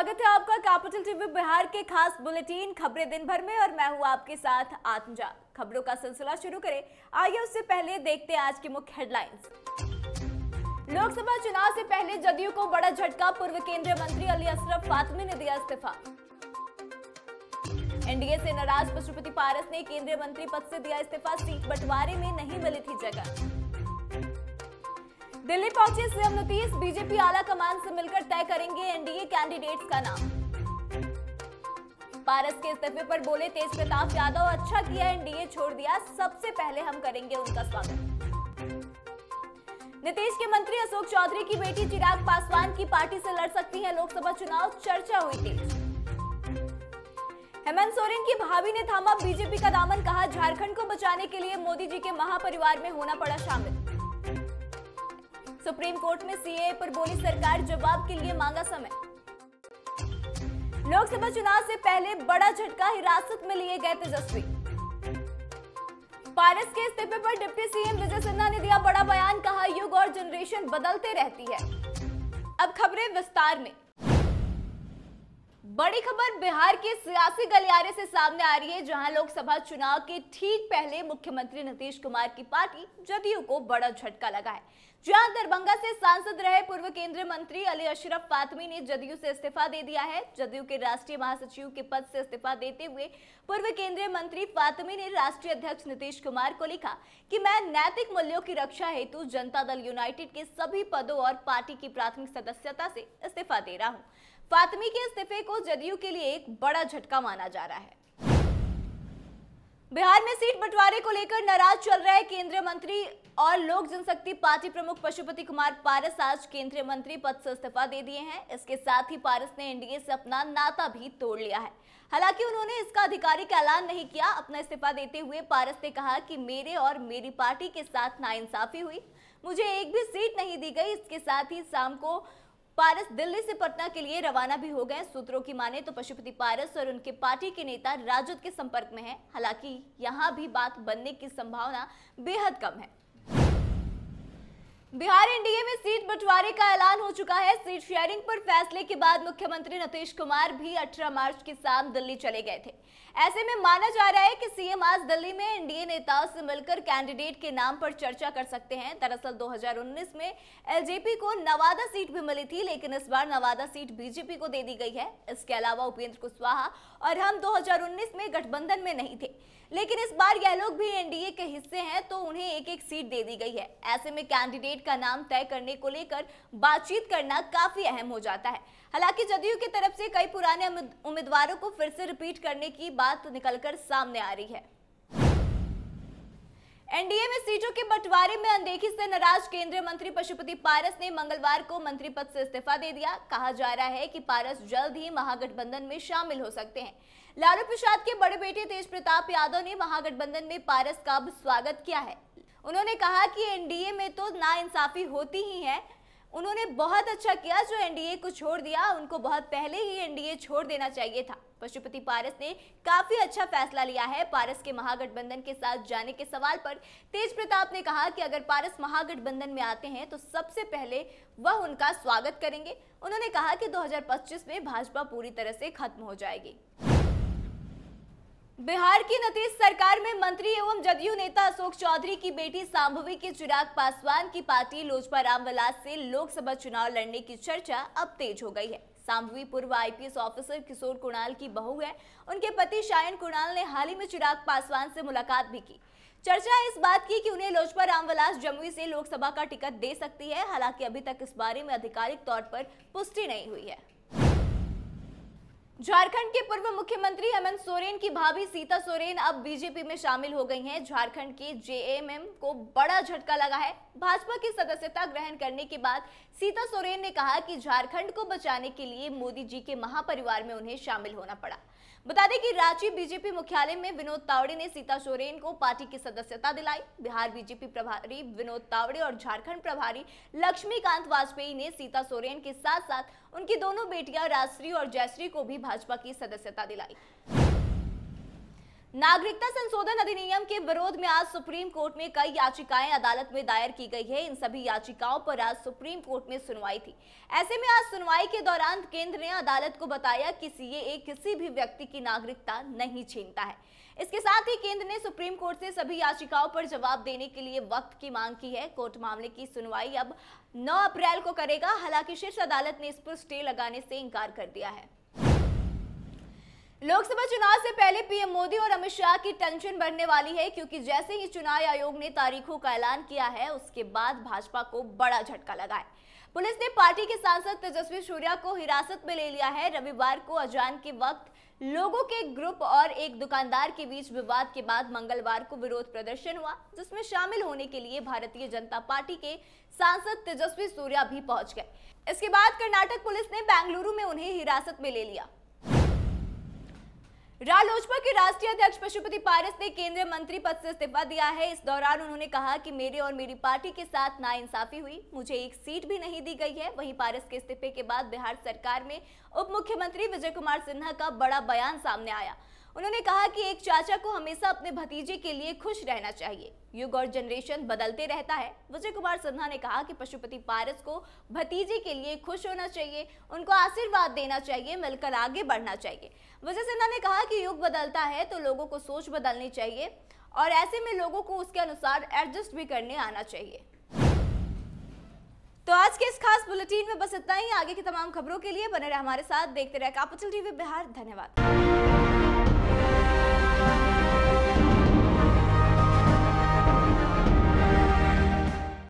स्वागत है आपका कैपिटल टीवी बिहार के खास बुलेटिन खबरें दिन भर में और मैं हूं आपके साथ आत्मजा। खबरों का सिलसिला शुरू करें। आइए उससे पहले देखते हैं आज की मुख्य हेडलाइंस। लोकसभा चुनाव से पहले जदयू को बड़ा झटका, पूर्व केंद्रीय मंत्री अली अशरफ फातमी ने दिया इस्तीफा। एनडीए से नाराज पशुपति पारस ने केंद्रीय मंत्री पद से दिया इस्तीफा, सीट बंटवारे में नहीं मिली थी जगह। दिल्ली पहुंचे सीएम नीतीश, बीजेपी आला कमान से मिलकर तय करेंगे एनडीए कैंडिडेट्स का नाम। पारस के इस्तीफे पर बोले तेज प्रताप यादव, अच्छा किया एनडीए छोड़ दिया, सबसे पहले हम करेंगे उनका स्वागत। नीतीश के मंत्री अशोक चौधरी की बेटी चिराग पासवान की पार्टी से लड़ सकती है लोकसभा चुनाव, चर्चा हुई तेज। हेमंत सोरेन की भाभी ने थामा बीजेपी का दामन, कहा झारखंड को बचाने के लिए मोदी जी के महापरिवार में होना पड़ा शामिल। सुप्रीम कोर्ट में सीएए पर बोली सरकार, जवाब के लिए मांगा समय। लोकसभा चुनाव से पहले बड़ा झटका, हिरासत में लिए गए तेजस्वी। पारस के इस्तीफे पर डिप्टी सीएम विजय सिन्हा ने दिया बड़ा बयान, कहा युग और जनरेशन बदलते रहती है। अब खबरें विस्तार में। बड़ी खबर बिहार के सियासी गलियारे से सामने आ रही है, जहां लोकसभा चुनाव के ठीक पहले मुख्यमंत्री नीतीश कुमार की पार्टी जदयू को बड़ा झटका लगा है। जहां दरभंगा से सांसद रहे पूर्व केंद्रीय मंत्री अली अशरफ फातमी ने जदयू से इस्तीफा दे दिया है। जदयू के राष्ट्रीय महासचिव के पद से इस्तीफा देते हुए पूर्व केंद्रीय मंत्री फातमी ने राष्ट्रीय अध्यक्ष नीतीश कुमार को लिखा कि मैं नैतिक मूल्यों की रक्षा हेतु जनता दल यूनाइटेड के सभी पदों और पार्टी की प्राथमिक सदस्यता से इस्तीफा दे रहा हूं। फातमी के इस्तीफे को जदयू के लिए एक बड़ा झटका माना जा रहा है। बिहार में सीट बंटवारे को लेकर नाराज चल रहे केंद्रीय मंत्री और लोक जनशक्ति पार्टी प्रमुख पशुपति कुमार पारस आज केंद्रीय मंत्री पद से इस्तीफा दे दिए हैं। इसके साथ ही पारस ने एनडीए से अपना नाता भी तोड़ लिया है। हालांकि उन्होंने इसका आधिकारिक ऐलान नहीं किया। अपना इस्तीफा देते हुए पारस ने कहा कि मेरे और मेरी पार्टी के साथ नाइंसाफी हुई, मुझे एक भी सीट नहीं दी गई। इसके साथ ही शाम को पारस दिल्ली से पटना के लिए रवाना भी हो गए। सूत्रों की माने तो पशुपति पारस और उनके पार्टी के नेता राजद के संपर्क में हैं। हालांकि यहां भी बात बनने की संभावना बेहद कम है। बिहार एनडीए में सीट बंटवारे का ऐलान हो चुका है। सीट शेयरिंग पर फैसले के बाद मुख्यमंत्री नीतीश कुमार भी 18 मार्च की शाम दिल्ली चले गए थे। ऐसे में माना जा रहा है कि सीएम आज दिल्ली में एनडीए नेताओं से मिलकर कैंडिडेट के नाम पर चर्चा कर सकते हैं। दरअसल 2019 में एलजेपी को नवादा सीट भी मिली थी, लेकिन इस बार नवादा सीट बीजेपी को दे दी गई है। इसके अलावा उपेंद्र कुशवाहा और हम 2019 में गठबंधन में नहीं थे, लेकिन इस बार यह लोग भी एनडीए के हिस्से हैं, तो उन्हें एक एक सीट दे दी गई है। ऐसे में कैंडिडेट का नाम तय करने को लेकर बातचीत करना काफी अहम हो जाता है। हालांकि जदयू की तरफ से कई पुराने उम्मीदवारों को फिर से रिपीट करने की बात निकलकर सामने आ रही है। एनडीए में सीटों के बंटवारे में अनदेखी से नाराज केंद्रीय मंत्री पशुपति पारस ने मंगलवार को मंत्री पद से इस्तीफा दे दिया। कहा जा रहा है कि पारस जल्द ही महागठबंधन में शामिल हो सकते हैं। लालू प्रसाद के बड़े बेटे तेज प्रताप यादव ने महागठबंधन में पारस का स्वागत किया है। उन्होंने कहा कि एनडीए में तो नाइंसाफी होती ही है। उन्होंने बहुत अच्छा किया जो एनडीए को छोड़ दिया, उनको बहुत पहले ही एनडीए छोड़ देना चाहिए था। पशुपति पारस ने काफी अच्छा फैसला लिया है। पारस के महागठबंधन के साथ जाने के सवाल पर तेज प्रताप ने कहा कि अगर पारस महागठबंधन में आते हैं तो सबसे पहले वह उनका स्वागत करेंगे। उन्होंने कहा कि 2025 में भाजपा पूरी तरह से खत्म हो जाएगी। बिहार की नीतीश सरकार में मंत्री एवं जदयू नेता अशोक चौधरी की बेटी शांभवी के चिराग पासवान की पार्टी लोजपा रामविलास से लोकसभा चुनाव लड़ने की चर्चा अब तेज हो गई है। शांभवी पूर्व आईपीएस ऑफिसर किशोर कुणाल की बहू है। उनके पति शायन कुणाल ने हाल ही में चिराग पासवान से मुलाकात भी की। चर्चा इस बात की कि उन्हें लोजपा रामविलास जमुई से लोकसभा का टिकट दे सकती है। हालांकि अभी तक इस बारे में आधिकारिक तौर पर पुष्टि नहीं हुई है। झारखंड के पूर्व मुख्यमंत्री हेमंत सोरेन की भाभी सीता सोरेन अब बीजेपी में शामिल हो गई हैं। झारखंड के जेएमएम को बड़ा झटका लगा है। भाजपा की सदस्यता ग्रहण करने के बाद सीता सोरेन ने कहा कि झारखंड को बचाने के लिए मोदी जी के महापरिवार में उन्हें शामिल होना पड़ा। बता दें कि रांची बीजेपी मुख्यालय में विनोद तावड़े ने सीता सोरेन को पार्टी की सदस्यता दिलाई। बिहार बीजेपी प्रभारी विनोद तावड़े और झारखंड प्रभारी लक्ष्मीकांत वाजपेयी ने सीता सोरेन के साथ साथ उनकी दोनों बेटियां राजश्री और जयश्री को भी भाजपा की सदस्यता दिलाई। नागरिकता संशोधन अधिनियम के विरोध में आज सुप्रीम कोर्ट में कई याचिकाएं अदालत में दायर की गई है। इन सभी याचिकाओं पर आज सुप्रीम कोर्ट में सुनवाई थी। ऐसे में आज सुनवाई के दौरान केंद्र ने अदालत को बताया कि सीएए किसी भी व्यक्ति की नागरिकता नहीं छीनता है। इसके साथ ही केंद्र ने सुप्रीम कोर्ट से सभी याचिकाओं पर जवाब देने के लिए वक्त की मांग की है। कोर्ट मामले की सुनवाई अब 9 अप्रैल को करेगा। हालांकि शीर्ष अदालत ने इस पर स्टे लगाने से इनकार कर दिया है। लोकसभा चुनाव से पहले पीएम मोदी और अमित शाह की टेंशन बढ़ने वाली है, क्योंकि जैसे ही चुनाव आयोग ने तारीखों का ऐलान किया है उसके बाद भाजपा को बड़ा झटका लगा है। पुलिस ने पार्टी के सांसद तेजस्वी सूर्या को हिरासत में ले लिया है। रविवार को अजान के वक्त लोगों के ग्रुप और एक दुकानदार के बीच विवाद के बाद मंगलवार को विरोध प्रदर्शन हुआ, जिसमें शामिल होने के लिए भारतीय जनता पार्टी के सांसद तेजस्वी सूर्या भी पहुंच गए। इसके बाद कर्नाटक पुलिस ने बेंगलुरु में उन्हें हिरासत में ले लिया। रालोसपा के राष्ट्रीय अध्यक्ष पशुपति पारस ने केंद्रीय मंत्री पद से इस्तीफा दिया है। इस दौरान उन्होंने कहा कि मेरे और मेरी पार्टी के साथ नाइंसाफी हुई, मुझे एक सीट भी नहीं दी गई है। वहीं पारस के इस्तीफे के बाद बिहार सरकार में उप मुख्यमंत्री विजय कुमार सिन्हा का बड़ा बयान सामने आया। उन्होंने कहा कि एक चाचा को हमेशा अपने भतीजे के लिए खुश रहना चाहिए। युग और जनरेशन बदलते रहता है। विजय कुमार सिन्हा ने कहा कि पशुपति पारस को भतीजे के लिए खुश होना चाहिए, उनको आशीर्वाद देना चाहिए, मिलकर आगे बढ़ना चाहिए। विजय सिन्हा ने कहा कि युग बदलता है तो लोगों को सोच बदलनी चाहिए और ऐसे में लोगों को उसके अनुसार एडजस्ट भी करने आना चाहिए। तो आज के इस खास बुलेटिन में बस इतना ही। आगे की तमाम खबरों के लिए बने रहे हमारे साथ, देखते रहे कैपिटल टीवी बिहार। धन्यवाद।